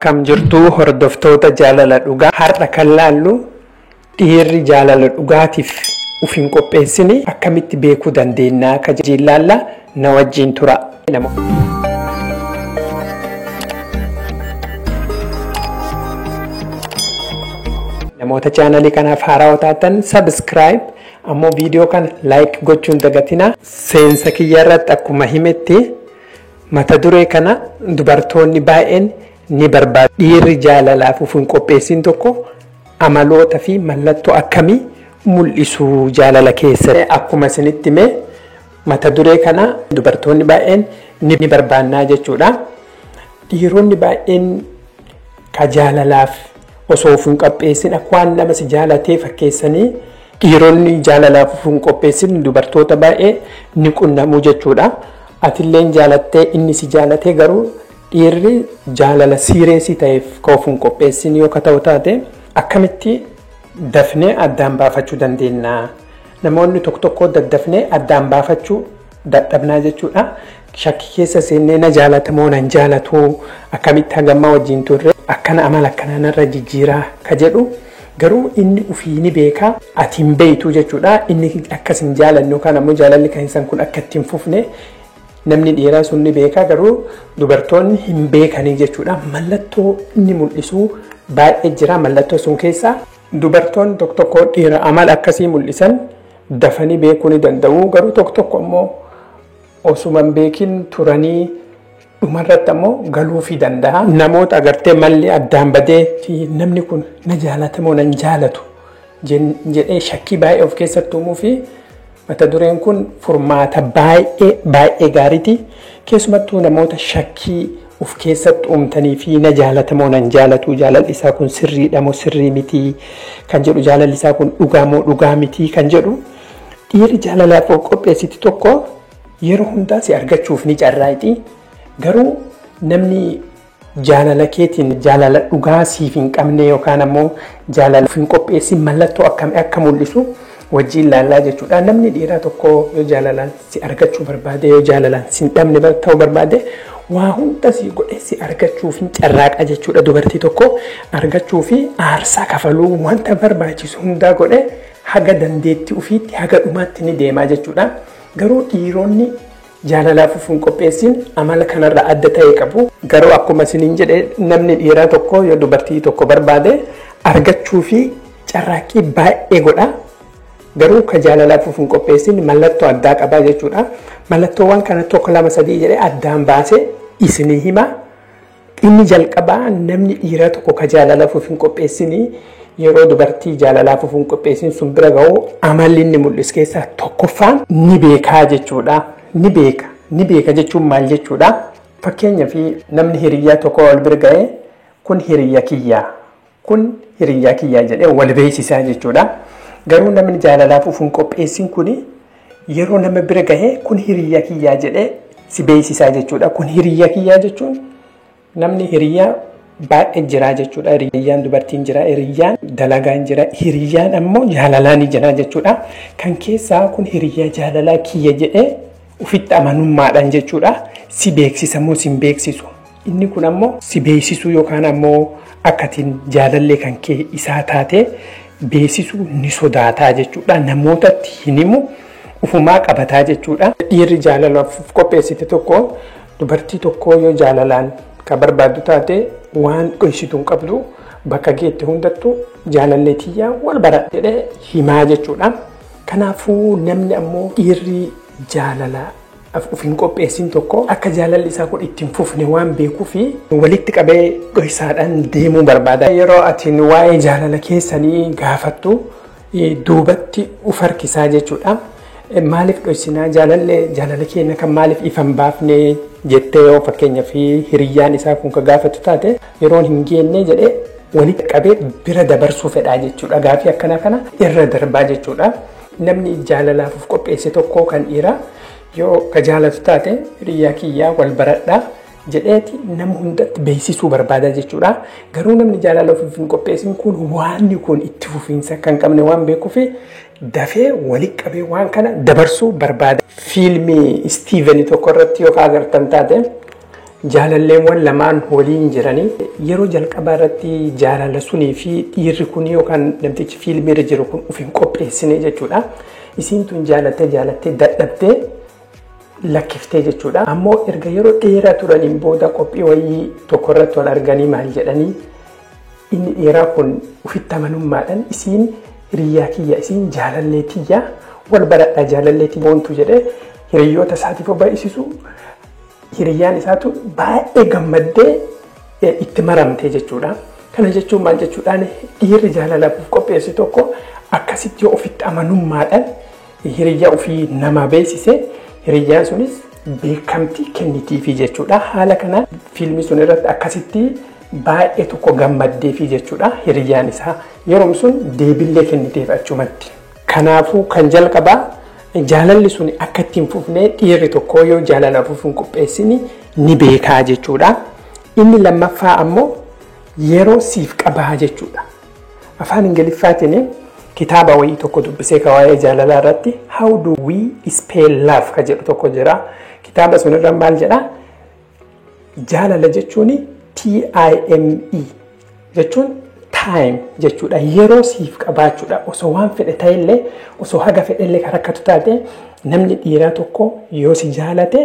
Kam jirtuu hordoftoota jaalala dhugaa har'a kan laallu dhiirri jaalala dhugaatiif uf hin qopheessine akkamitti beekuu dandeenya akka jeellaalla na wajjin tura. Namoota chaanalii kanaaf haaraa taatan subscribe ammoo viidiyoo kana like gochuun dagatina. Seensa kiyya irratti akkuma himetti mata duree kana dubartoonni baay'een ni barbaadu. Dhiirri jaalalaaf uf hin qopheessin tokko amaloota fi mallattoo akkamii mul'isu jaalala keessatti. Akkuma isinitti hime mata duree kana dubartoonni baay'een ni barbaannaa jechuudha. Dhiironni baay'een ka jaalalaaf osoo uf hin qopheessin akka waan nama si jaalatee fakkeessanii dhiironni jaalalaaf uf hin qopheessin dubartoota baay'ee ni qunnamu jechuudha. Atilleen jaalattee inni si jaalatee garuu dhiirri jaalala siireesii ta'eef ka uf hin qopheessin yoo ka ta'u taate akkamitti dafnee addaan baafachuu dandeenya? Namoonni tokko tokko daddafnee addaan baafachuu dadhabnaa jechuudha. Shakkii keessa seennee na jaalatamoo nan jaalatu akkamitti hagammaa wajjin turre akkana amala akkanarra jijjiiraa ka jedhu garuu inni ufii ni beekaa ati hin beektu jechuudha. Inni akkas hin jaalannu kan ammoo jaalalli kan isaan kun akka ittiin fufne namni dhiiraa sun ni beekaa garuu dubartoonni hin beekanii jechuudha. Mallattoo inni mul'isu baay'ee jira. Mallattoo sun keessaa dubartoonni tokko tokko dhiira amala akkasii mul'isan dafanii beekuu ni danda'u. Garuu tokko tokko ammoo osuma hin beekin turanii dhumarratti ammoo galuufii danda'a. Namoota agartee malli addaan badee namni kun na jaalatamoo nan jaalatu jedhee shakkii baay'ee of keessatti uumuu fi mata dureen kun furmaata baay'ee gaariiti. Keessumattuu namoota shakkii of keessatti uumtanii fi na jaalatamoo nan jaalatu jaalalli isaa kun sirriidha moo sirrii miti kan jedhu jaalalli isaa kun dhugaa moo dhugaa miti kan jedhu dhiirri jaalalaaf qopheessiti tokko yeroo hundaa si argachuuf ni carraaqi. Garuu namni jaalala keetiin jaalala dhugaa siif hin qabne yookaan ammoo jaalala of hin qopheessin mallattoo akkamii akka mul'isu wajjin laallaa jechuudha. Namni dhiiraa tokko yoo jaalalaan si argachuu barbaade yoo jaalalaan si hin dhabne ta'uu barbaade waa hunda si godhee si argachuuf hin carraaqa jechuudha. Dubartii tokko argachuu fi aarsaa kafaluu wanta barbaachisu hundaa godhee haga dandeettii ofiitti haga dhumaatti ni deemaa jechuudha. Garuu dhiironni jaalalaaf uf hin qopheessin amala kanarraa adda ta'e qabu. Garuu akkuma isiniin jedhe namni dhiiraa tokko yoo dubartii tokko barbaade argachuu fi carraaqqii baay'ee godha. Garuu ka jaalalaaf uf hin qopheessin mallattoo addaa qabaa jechuudha. Mallattoowwan kana tokko lama sadii jedhee addaan baasee isinii hima. Inni jalqabaa namni dhiiraa tokko ka jaalalaaf uf hin qopheessin yeroo dubartii jaalalaaf uf hin qopheessin sun bira ga'u amalli inni mul'isu keessaa tokkoffaan ni beekaa jechuudha. Ni beeka jechuun maal jechuudha? Fakkeenyaaf namni hiriyyaa tokko wal bira ga'ee kun hiriyyaa kiyyaa jedhee wal beeksisaa jechuudha. Garuu namni jaalalaaf uf hin qopheessin kun yeroo nama bira ga'ee kun hiriyyaa kiyyaa jedhee si beeksisaa jechuudha. Kun hiriyyaa kiyyaa jechuun namni hiriyyaa baay'ee jira jechuudha. Hiriyyaan dubartiin jira, hiriyyaan dalagaan jira, hiriyyaan ammoo jaalalaan jira jechuudha. Kan keessaa kun hiriyyaa jaalalaa kiyya jedhee ufitti amanummaadhaan jechuudha. Si beeksisa moo si hin beeksisu? Inni kun ammoo si beeksisu yookaan ammoo akkatiin jaalallee kan kee isaa taate beeksisuu ni sodaataa jechuudha. Namootatti hin himu ufumaa qabataa jechuudha. Dhiirri jaalalaaf qopheessite tokko dubartii tokko yoo jaalalaan ka barbaaddu taate waan dhoysitu hin qabdu bakka geette hundattuu jaalallee tiyyaa wal bara jedhee himaa jechuudha. Kanaafuu namni ammoo dhiirri jaalala uf hin qopheessin tokko akka jaalalli isaa kun ittiin fufne waan beekuu fi walitti qabee dhoysaadhaan deemuu barbaada. Yeroo atiin waa'ee jaalala keessanii gaafattu duubatti uf harkisaa jechuudha. Maaliif dhoysinaa jaalala keenya kan maaliif ifan baafne jettee yoo fakkeenyaaf hiriyyaan isaa kun ka gaafatu taate yeroon hin geenne jedhee walitti qabee bira dabarsuu fedhaa jechuudha. Gaafii akkana kana irra darbaa jechuudha. Namni jaalalaaf uf qopheesse tokko kan dhiiraa yoo ka jaalatu taate hiriyyaa kiyyaa wal baradhaa jedheeti nama hundatti beeksisuu barbaada jechuudha. Garuu namni jaalalaaf uf hin qopheessin kun waanni kun itti fufiinsa kan qabne waan beekuuf dafee walitti qabee waan kana dabarsuu barbaada. Fiilmii Steven tokko irratti yoo agartan taate jaalalleewwan lamaan waliin jiranii yeroo jalqabaa irratti jaalala sunii fi dhiirri kun yookaan namtichi fiilmiirra jiru kun uf hin qopheessine jechuudha. Isiin tun jaalattee dadhabdee lakkiftee jechuudha. Ammoo erga yeroo dheeraa turaniin booda qophii wayii tokko irratti wal arganii maal jedhanii inni dheeraa kun ufitti amanummaadhaan isiin hiriyyaa kiyya isiin jaalallee tiyya wal baradhaa jaalallee tiyya boontu jedhee hiriyyoota isaatiif baay'isisu. Hiriyyaan isaatu baay'ee gammaddee itti maramte jechuudha. Kana jechuun maal jechuudhaan dhiirri jaalalaaf qopheesse tokko akkasitti yoo ofitti amanummaadhaan hiriyyaa ofii nama beeksise hiriyyaan sunis beekamtii kennitiifi jechuudha. Haala kanaan fiilmii sun irratti akkasitti baay'ee tokko gammaddeefi jechuudha. Hiriyyaan isaa yeroo sun deebiillee kenniteef achumatti. Kanaafuu kan jalqabaa jaalalli sun akka ittiin fufnee dhiirri tokko yoo jaalala fufuun qopheessini ni beekaa jechuudha. Inni lammaffaa ammoo yeroo siif qabaa jechuudha. Afaan Ingiliffaatiin kitaaba wayii tokko dubbisee kawaayee jaalalaa irratti how do we spell love ka jedhu tokko jira. Kitaaba sun irra maal jedha? Jaalala jechuun TIME jechuun time jechuudha. Yeroo siif qabaachuudha. Osoo waan fedhe ta'ellee osoo haga fedhellee kan rakkatu taate namni dhiiraa tokko yoo si jaalate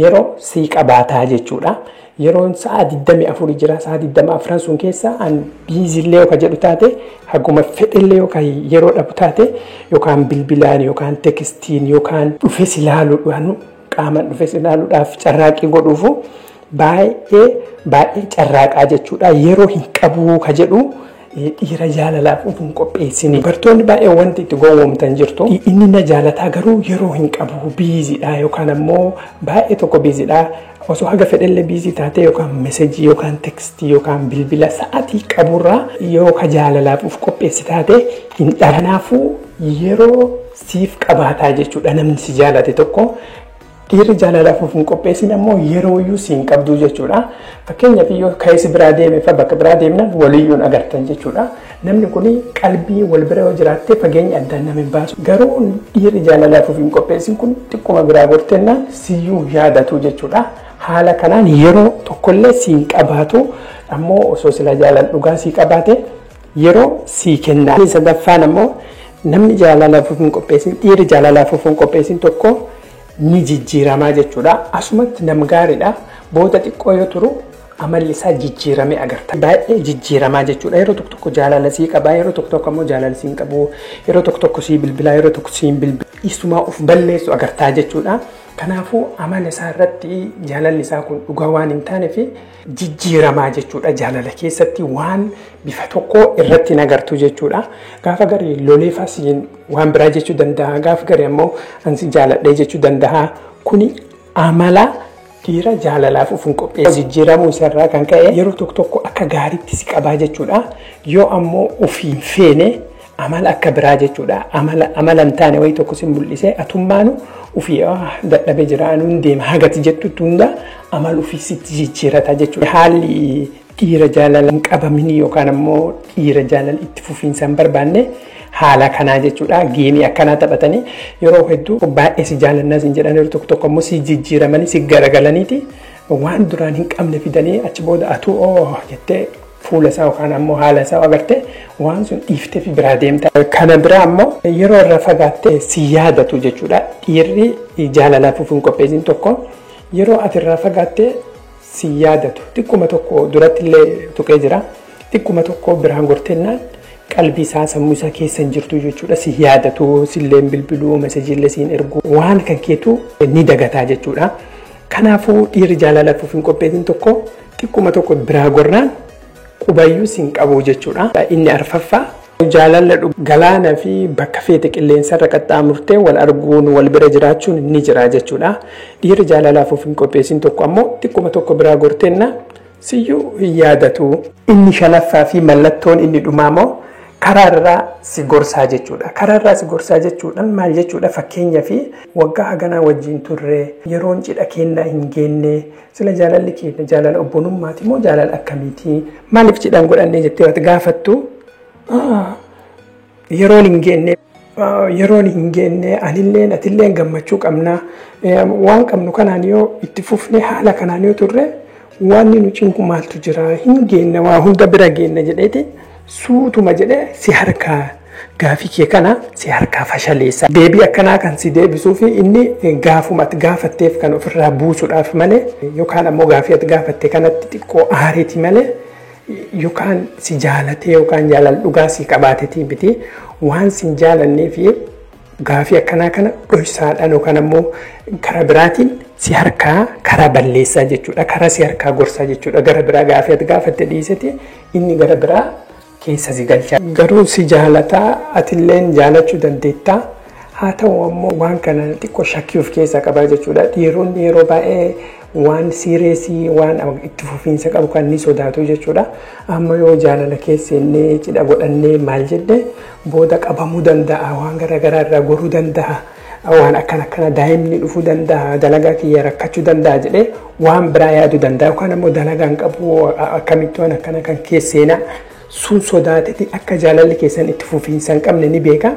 yeroo si qabaataa jechuudha. Yeroon sa'a 24 jira. Sa'a 24 sun keessa an biizillee yookaan jedhu taate haguma fedhellee yookaan yeroo dhabu taate yookaan bilbilaan yookaan tekstiin yookaan dhufes ilaaluudhaan qaaman dhufes ilaaluudhaaf carraaqii godhuufu baay'ee carraaqaa jechuudha. Yeroo hin qabu ka jedhu dhiira jaalalaaf ufuun qopheessini. Dubartoonni baay'ee wanti itti gowwoomtan jirtu. Inni na jaalataa garuu yeroo hin qabu biiziidha yookaan ammoo baay'ee tokko biiziidha. Osoo haga fedhellee biizii taate yookaan meesejii yookaan tekstii yookaan bilbila sa'aatii qaburraa yoo ka jaalalaaf uf qopheessi taate hin dhabnaafuu yeroo siif qabaataa jechuudha namni si jaalate tokko. Dhiirri jaalalaaf ufuun qopheessin ammoo yeroo iyyuu siin qabdu jechuudha. Fakkeenyaaf yoo keessi biraa deeme fa bakka biraa deemnan waliyyuun agartan jechuudha. Namni kun qalbii wal bira yoo jiraatte fageenya addaan nama hin baasu. Garuu dhiirri jaalalaaf ufuun qopheessin kun xiqquma biraa gortennaan siyyuu yaadatu jechuudha. Haala kanaan yeroo tokkollee siin qabaatu ammoo osoo sila jaalala dhugaa sii qabaate yeroo sii kennaa. Sadaffaan ammoo namni jaalalaaf ufuun qopheessin dhiirri jaalalaaf ufuun qopheessin tokko ni jijjiiramaa jechuudha. Asumatti nam gaariidha. Booda xiqqoo yoo turu amalli isaa jijjiiramee agarta. Baay'ee jijjiiramaa jechuudha. Yeroo tokko jaalala sii qabaa, yeroo tokko ammoo jaalala sii hin qabu, yeroo tokko sii bilbilaa, yeroo tokko sii hin bilbilu. Isumaa of balleessu agartaa jechuudha. Kanaafuu amala isaa irratti jaalalli isaa kun dhugaa waan hin taaneef jijjiiramaa jechuudha. Jaalala keessatti waan bifa tokko irratti nagartu jechuudha. Gaafa garii loleefas waan biraa jechuu danda'a. Gaafa garii ammoo ansi jaaladhee jechuu danda'a. Kuni amala dhiira jaalalaaf ufuun qopheessu. Jijjiiramuu isarraa kan ka'e yeroo tokko akka gaariitti si qabaa jechuudha. Yoo ammoo ofiin feene amala akka biraa jechuudha. Amala hin taane wayii tokko si mul'isee atummaanu ufii dadhabee jiraanuun deema hagati jettutti hunda amal ufii sitti jijjiirata jechuudha. Haalli dhiira jaalala hin qabamin yookaan ammoo dhiira jaalala itti fufiinsa hin barbaanne haala kanaa jechuudha. Geemii akkanaa taphatanii yeroo hedduu baay'ee si jaalannas hin jedhan yeroo tokko ammoo si jijjiiramanii si garagalaniiti waan duraan hin qabne fidanii achi booda atuu jettee fuula isaa yookaan ammoo haala isaa agarte waan sun dhiiftee fi biraa deemta. Kana biraa ammoo yeroo irra fagaattee si yaadatu jechuudha. Dhiirri jaalalaaf ufuun qopheessin tokko yeroo ati irraa fagaattee si yaadatu. Xiqquma tokko duratti illee tuqee jira. Xiqquma tokko biraan gortennaan qalbii isaa sammuu isaa keessa hin jirtu jechuudha. Si yaadatu, sillee bilbiluu, mesejiillee siin ergu waan kan keetu ni dagataa jechuudha. Kanaafuu dhiirri jaalalaaf ufuun qopheessin tokko xiqquma tokko biraa gornaan qubayyuu siin qabu jechuudha. Inni arfaffaa jaalala galaana fi bakka feete qilleensarra qaxxaamurtee wal arguun wal bira jiraachuun ni jira jechuudha. Dhiirri jaalalaaf ufuun qopheessin tokko ammoo xiqquma tokko biraa gorteenna siyyuu hin yaadatu. Inni shanaffaa fi mallattoon inni dhumaamoo karaarraa si gorsaa jechuudha. Karaarraa si gorsaa jechuudhaan maal jechuudha? Fakkeenyaa fi waggaa haganaa wajjin turre yeroon cidha kennaa hin geenne sila jaalalli keenya jaalala obbolummaati moo jaalala akkamiiti? Maaliif cidhaan godhannee jettee wati gaafattu? Yeroon hin geenne anilleen atilleen gammachuu qabna waan qabnu kanaan yoo itti fufne haala kanaan yoo turre waan nu cinku maaltu jira hin geenna waa hunda bira geenna jedheeti suutuma jedhe si harkaa gaafii kee kana si harkaa fashaleessa. Deebii akkanaa kan si deebisuu fi inni gaafumatti gaafatteef kan ofirraa buusuudhaaf malee yookaan ammoo gaafii ati gaafatte kanatti xiqqoo aareeti malee yookaan si jaalatee yookaan jaalala dhugaa si qabaateetii biti waan si jaalannee fi gaafii akkanaa kana dhoksaadhaan yookaan ammoo karaa biraatiin si harkaa karaa balleessaa jechuudha. Karaa si harkaa gorsaa jechuudha. Gara biraa gaafii ati gaafatte dhiisete inni gara biraa keessa si galcha. Garuu si jaalataa atilleen jaalachuu dandeetta. Haa ta'u ammoo waan kana xiqqoo shakkii of keessaa qabaa jechuudha. Dhiironni yeroo baay'ee waan siireesii waan itti fufiinsa qabu kan ni sodaatu jechuudha. Amma yoo jaalala keessannee cidha godhannee maal jedhe booda qabamuu danda'a waan garaagaraa irraa goruu danda'a. Waan akkana daa'imni dhufuu danda'a dalagaa kiyya rakkachuu danda'a jedhee waan biraa yaaduu danda'a yookaan ammoo dalagaan qabu akkamitti waan akkana kan keesseenaa sun sodaateti akka jaalalli keessan itti fufiinsa hin qabne ni beeka.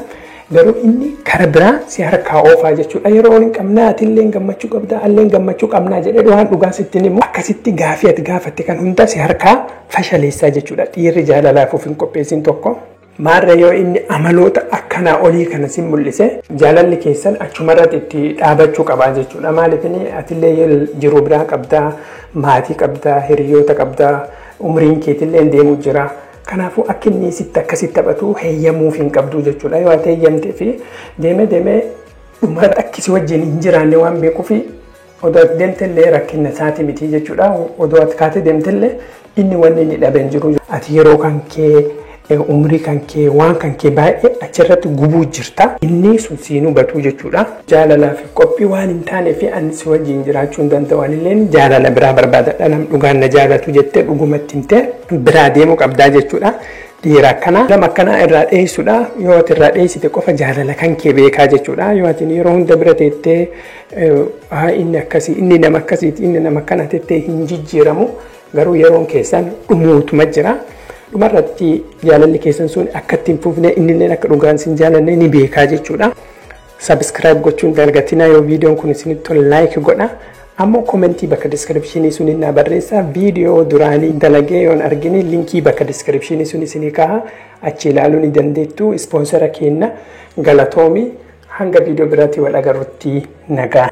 Garuu inni karaa biraa si harkaa oofaa jechuudha. Yeroo hin qabnaa atillee gammachuu qabda alleen gammachuu qabnaa jedhee waan dhugaa sittiin immoo akkasitti gaafii ati gaafatte kan hunda si harkaa fashaleessaa jechuudha. Dhiirri jaalalaaf of hin qopheessin tokko. Maarra yoo inni amaloota akkanaa olii kana si mul'ise jaalalli keessan achumarratti itti dhaabachuu qabaa jechuudha. Maaliif atillee jiruu biraa qabdaa, maatii qabdaa, hiriyoota qabdaa, umriin keetillee deemuu jira. Kanaafuu akka inni sitti akkasitti taphatu heeyyamuuf hin qabdu jechuudha. Yoo ati heeyyamtee fi deemee dhumara akkisi wajjin hin jiraanne waan beekuuf odoo deemtellee rakkina isaati miti jechuudha. Odoo ati kaatee deemtellee inni wanni inni dhabe hin jiru. Ati yeroo kan kee umrii kan kee waan kan kee baay'ee achirratti gubuu jirta. Inni sun siin hubatu jechuudha. Jaalalaaf qophii waan hin taane fi ani si wajjin jiraachuu hin danda'u illeen jaalala biraa barbaadadha. Nam dhugaan na jaalatu jettee dhugumatti himtee biraa deemuu qabdaa jechuudha. Dhiira akkana nama akkana irraa dheessuudha. Yoo ati irraa dheessite qofa jaalala kan kee beekaa jechuudha. Yoo ati yeroo hunda bira teettee inni akkasii inni nama akkasiiti inni nama akkana teettee hin jijjiiramu garuu yeroon keessan dhumuutuma jira. Dhumarratti jaalalli keessan sun akka ittiin fufne innillee akka dhugaan sin jaalanne ni beekaa jechuudha. Subscribe gochuun dagatinaa yoo viidiyoon kun isinitti tole like godha. Ammoo komentii bakka descriptionii sun na barreessaa. Viidiyoo duraanii dalagee yoon argine linkii bakka descriptionii sun isinii kaa'aa achi ilaaluu ni dandeettu. Ispoonsara keenya galatoomi hanga viidiyoo biraatti wal agarrutti nagaa.